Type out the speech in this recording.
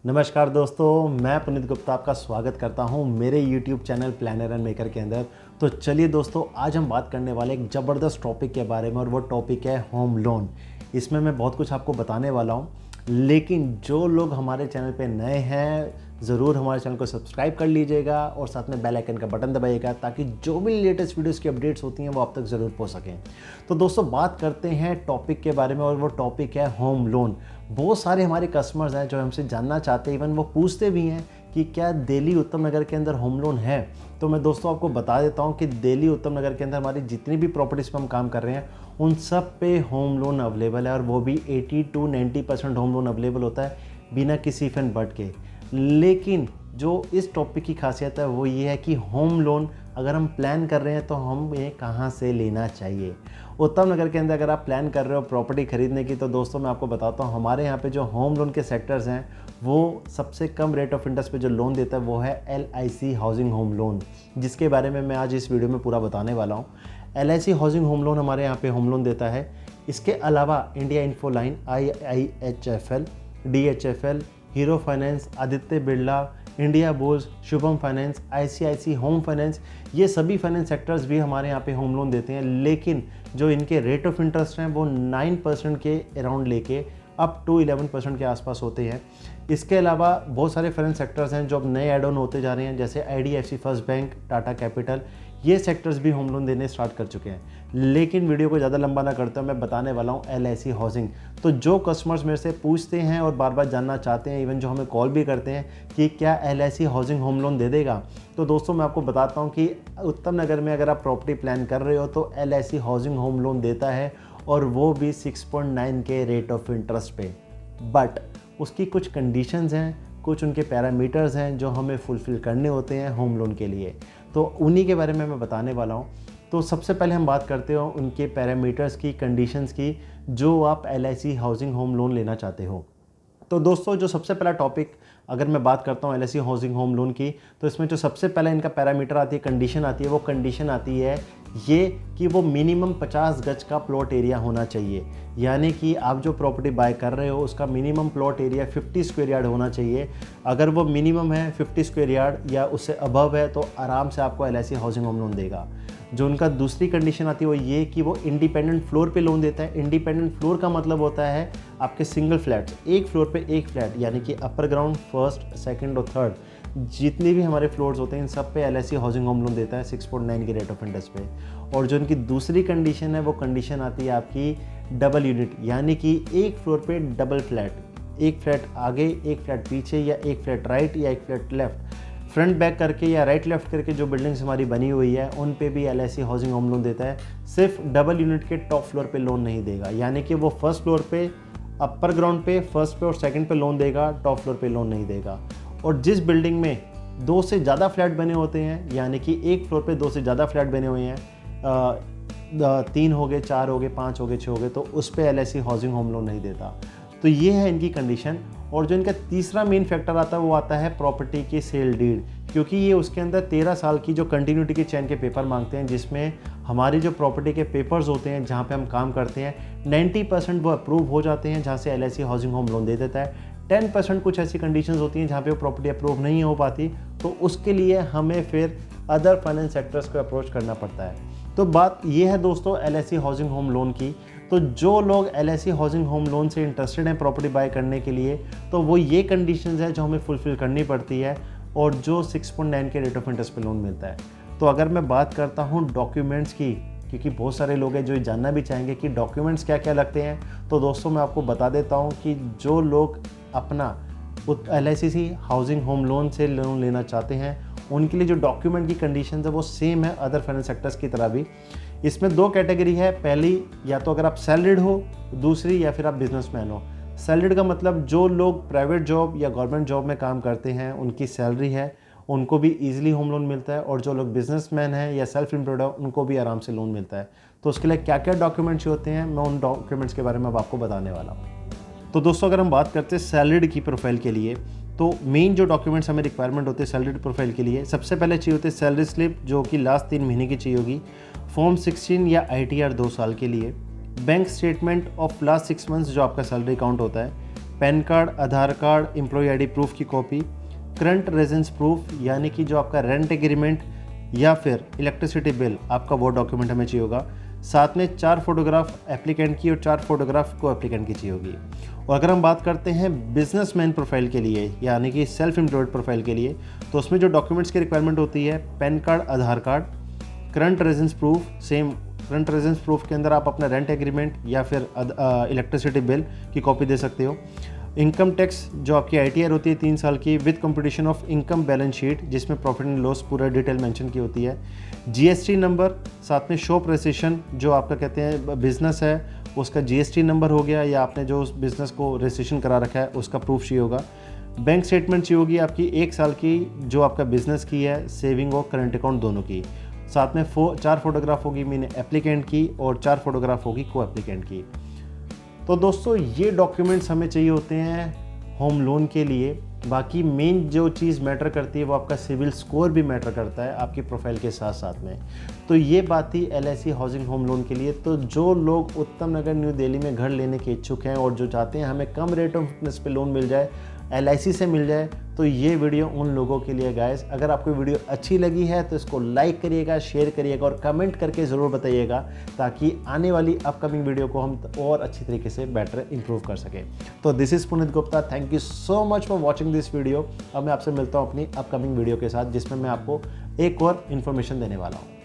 नमस्कार दोस्तों, मैं पुनीत गुप्ता आपका स्वागत करता हूं मेरे YouTube channel planner and maker के अंदर। तो चलिए दोस्तों, आज हम बात करने वाले एक ज़बरदस्त टॉपिक के बारे में और वो टॉपिक है होम लोन। इसमें मैं बहुत कुछ आपको बताने वाला हूं, लेकिन जो लोग हमारे चैनल पे नए हैं ज़रूर हमारे चैनल को सब्सक्राइब कर लीजिएगा और साथ में बेल आइकन का बटन दबाइएगा ताकि जो भी लेटेस्ट वीडियोस की अपडेट्स होती हैं वो आप तक ज़रूर पहुंच सकें। तो दोस्तों, बात करते हैं टॉपिक के बारे में और वो टॉपिक है होम लोन। बहुत सारे हमारे कस्टमर्स हैं जो हमसे जानना चाहते हैं, इवन वो पूछते भी हैं कि क्या दिल्ली उत्तम नगर के अंदर होम लोन है। तो मैं दोस्तों आपको बता देता हूं कि दिल्ली उत्तम नगर के अंदर हमारी जितनी भी प्रॉपर्टीज़ पे हम काम कर रहे हैं उन सब पे होम लोन अवेलेबल है, और वो भी 80 to 90% होम लोन अवेलेबल होता है बिना किसी इफ एंड बट के। लेकिन जो इस टॉपिक की खासियत है वो ये है कि होम लोन अगर हम प्लान कर रहे हैं तो हमें कहाँ से लेना चाहिए। उत्तम नगर के अंदर अगर आप प्लान कर रहे हो प्रॉपर्टी खरीदने की, तो दोस्तों मैं आपको बताता हूँ हमारे यहाँ पे जो होम लोन के सेक्टर्स हैं वो सबसे कम रेट ऑफ इंटरेस्ट पे जो लोन देता है वो है LIC हाउसिंग होम लोन, जिसके बारे में मैं आज इस वीडियो में पूरा बताने वाला हूँ। LIC हाउसिंग होम लोन हमारे यहाँ पे होम लोन देता है। इसके अलावा India Infoline, IIHFL, DHFL, hero finance, Aditya Birla, India bulls, Shubham finance, ICICI home finance, ये सभी फाइनेंस सेक्टर्स भी हमारे यहाँ पे होम लोन देते हैं। लेकिन जो इनके रेट ऑफ इंटरेस्ट हैं वो 9% के अराउंड लेके अप टू 11% के आसपास होते हैं। इसके अलावा बहुत सारे फाइनेंस सेक्टर्स हैं जो अब नए एड ऑन होते जा रहे हैं, जैसे IDFC first bank, Tata capital, ये सेक्टर्स भी होम लोन देने स्टार्ट कर चुके हैं। लेकिन वीडियो को ज़्यादा लंबा ना करते हुए मैं बताने वाला हूँ LIC हाउसिंग। तो जो कस्टमर्स मेरे से पूछते हैं और बार बार जानना चाहते हैं, इवन जो हमें कॉल भी करते हैं कि क्या LIC हाउसिंग होम लोन दे देगा, तो दोस्तों मैं आपको बताता हूँ कि उत्तम नगर में अगर आप प्रॉपर्टी प्लान कर रहे हो तो LIC हाउसिंग होम लोन देता है, और वो भी 6.9 के रेट ऑफ इंटरेस्ट पे। बट उसकी कुछ कंडीशंस हैं, कुछ उनके पैरामीटर्स हैं जो हमें फुलफ़िल करने होते हैं होम लोन के लिए, तो उन्हीं के बारे में मैं बताने वाला हूँ। तो सबसे पहले हम बात करते हो उनके पैरामीटर्स की, कंडीशंस की, जो आप LIC हाउसिंग होम लोन लेना चाहते हो। तो दोस्तों, जो सबसे पहला टॉपिक अगर मैं बात करता हूँ LIC हाउसिंग होम लोन की, तो इसमें जो सबसे पहले इनका पैरामीटर आती है, कंडीशन आती है, वो कंडीशन आती है ये कि वो मिनिमम 50 गज का प्लॉट एरिया होना चाहिए। यानी कि आप जो प्रॉपर्टी बाय कर रहे हो उसका minimum plot area 50 square yard होना चाहिए। अगर वो मिनिमम है 50 स्क्वायर यार्ड या उससे अबव है तो आराम से आपको LIC हाउसिंग होम लोन देगा। जो उनका दूसरी कंडीशन आती है वो ये कि वो इंडिपेंडेंट फ्लोर पे लोन देता है। इंडिपेंडेंट फ्लोर का मतलब होता है आपके सिंगल फ्लैट्स, एक फ्लोर पे एक फ्लैट, यानी कि अपर ग्राउंड, फर्स्ट, सेकंड और थर्ड, जितने भी हमारे फ्लोर्स होते हैं इन सब पे LIC हाउसिंग होम लोन देता है 6.9 के रेट ऑफ इंटरेस्ट पे। और जो इनकी दूसरी कंडीशन है वो कंडीशन आती है आपकी डबल यूनिट, यानी कि एक फ्लोर पे डबल फ्लैट, एक फ्लैट आगे, एक फ्लैट पीछे, या एक फ्लैट राइट या एक फ्लैट लेफ्ट, फ्रंट बैक करके या राइट लेफ्ट करके जो बिल्डिंग्स हमारी बनी हुई है उन पे भी LIC हाउसिंग होम लोन देता है। सिर्फ डबल यूनिट के टॉप फ्लोर पे लोन नहीं देगा, यानी कि वो फर्स्ट फ्लोर पे, अपर ग्राउंड पे, फर्स्ट पे और सेकंड पे लोन देगा, टॉप फ्लोर पे लोन नहीं देगा। और जिस बिल्डिंग में 2 से ज़्यादा फ्लैट बने होते हैं, यानी कि एक फ्लोर पे 2 से ज़्यादा फ्लैट बने हुए हैं, 3 हो गए, 4 हो गए, 5 हो गए, 6 हो गए, तो उस पर LIC हाउसिंग होम लोन नहीं देता। तो ये है इनकी कंडीशन। और जो इनका तीसरा मेन फैक्टर आता है वो आता है प्रॉपर्टी की सेल डीड, क्योंकि ये उसके अंदर 13 साल की जो कंटिन्यूटी के चैन के पेपर मांगते हैं, जिसमें हमारी जो प्रॉपर्टी के पेपर्स होते हैं जहाँ पे हम काम करते हैं 90% वो अप्रूव हो जाते हैं, जहाँ से LIC हाउसिंग होम लोन दे देता है। 10% कुछ ऐसी कंडीशंस होती हैं जहाँ पे वो प्रॉपर्टी अप्रूव नहीं हो पाती, तो उसके लिए हमें फिर अदर फाइनेंस सेक्टर्स को अप्रोच करना पड़ता है। तो बात ये है दोस्तों LIC हाउसिंग होम लोन की। तो जो लोग LIC हाउसिंग होम लोन से इंटरेस्टेड हैं प्रॉपर्टी बाय करने के लिए, तो वो ये कंडीशंस हैं जो हमें फुलफ़िल करनी पड़ती है, और जो 6.9 के रेट ऑफ इंटरेस्ट पे लोन मिलता है। तो अगर मैं बात करता हूँ डॉक्यूमेंट्स की, क्योंकि बहुत सारे लोग हैं जो ये जानना भी चाहेंगे कि डॉक्यूमेंट्स क्या क्या लगते हैं, तो दोस्तों मैं आपको बता देता हूँ कि जो लोग अपना LIC हाउसिंग होम लोन से लोन लेना चाहते हैं उनके लिए जो डॉक्यूमेंट की कंडीशन है वो सेम है अदर फाइनेंस सेक्टर्स की तरह भी। इसमें 2 कैटेगरी है, पहली या तो अगर आप सैलरीड हो, दूसरी या फिर आप बिजनेसमैन हो। सैलरीड का मतलब जो लोग प्राइवेट जॉब या गवर्नमेंट जॉब में काम करते हैं उनकी सैलरी है, उनको भी ईजिली होम लोन मिलता है, और जो लोग बिजनेसमैन हैं या सेल्फ एम्प्लॉयड है उनको भी आराम से लोन मिलता है। तो उसके लिए क्या क्या डॉक्यूमेंट्स होते हैं मैं उन डॉक्यूमेंट्स के बारे में अब आपको बताने वाला हूँ। तो दोस्तों, अगर हम बात करते हैं सैलरीड की प्रोफाइल के लिए, तो मेन जो डॉक्यूमेंट्स हमें रिक्वायरमेंट होते हैं सैलरीड प्रोफाइल के लिए, सबसे पहले चाहिए होती है सैलरी स्लिप, जो कि लास्ट 3 महीने की चाहिए होगी, फॉर्म 16 या ITR 2 साल के लिए, bank statement of last 6 months जो आपका सैलरी अकाउंट होता है, PAN card, Aadhaar card, employ ID proof की कॉपी, करंट रेजिडेंस प्रूफ यानी कि जो आपका रेंट एग्रीमेंट या फिर इलेक्ट्रिसिटी बिल आपका वो डॉक्यूमेंट हमें चाहिए होगा। साथ में 4 फोटोग्राफ एप्लीकेंट की और 4 फोटोग्राफ को एप्लीकेंट की चाहिए होगी। और अगर हम बात करते हैं बिजनेसमैन प्रोफाइल के लिए यानी कि सेल्फ एम्प्लॉयड प्रोफाइल के लिए, तो उसमें जो डॉक्यूमेंट्स की रिक्वायरमेंट होती है PAN card, Aadhaar card, current residence proof, same current residence proof के अंदर आप अपना रेंट एग्रीमेंट या फिर इलेक्ट्रिसिटी बिल की कॉपी दे सकते हो। इनकम टैक्स जो आपकी ITR होती है 3 साल की with computation of income balance sheet जिसमें प्रॉफिट एंड लॉस पूरा डिटेल मेंशन की होती है। GST नंबर, साथ में शॉप रजिस्ट्रेशन जो आपका कहते हैं बिजनेस है उसका GST नंबर हो गया या आपने जो उस बिज़नेस को रजिस्ट्रेशन करा रखा है उसका प्रूफ चाहिए होगा। बैंक स्टेटमेंट चाहिए होगी आपकी 1 साल की जो आपका बिजनेस की है, सेविंग और करंट अकाउंट दोनों की। साथ में 4 फोटोग्राफ होगी मीन एप्लीकेंट की और 4 फोटोग्राफ होगी को एप्लीकेंट की। तो दोस्तों ये डॉक्यूमेंट्स हमें चाहिए होते हैं होम लोन के लिए। बाकी मेन जो चीज़ मैटर करती है वो आपका सिविल स्कोर भी मैटर करता है आपकी प्रोफाइल के साथ साथ में। तो ये बात थी LIC हाउसिंग होम लोन के लिए। तो जो लोग उत्तम नगर न्यू दिल्ली में घर लेने के इच्छुक हैं और जो चाहते हैं हमें कम रेट ऑफ इंटरेस्ट पे लोन मिल जाए, LIC से मिल जाए, तो ये वीडियो उन लोगों के लिए गाइस। अगर आपको वीडियो अच्छी लगी है तो इसको लाइक करिएगा, शेयर करिएगा और कमेंट करके ज़रूर बताइएगा ताकि आने वाली अपकमिंग वीडियो को हम और अच्छी तरीके से बेटर इंप्रूव कर सकें। तो this is Puneet Gupta, thank you so much for watching this video. अब मैं आपसे मिलता हूँ अपनी अपकमिंग वीडियो के साथ जिसमें मैं आपको एक और इन्फॉर्मेशन देने वाला हूँ।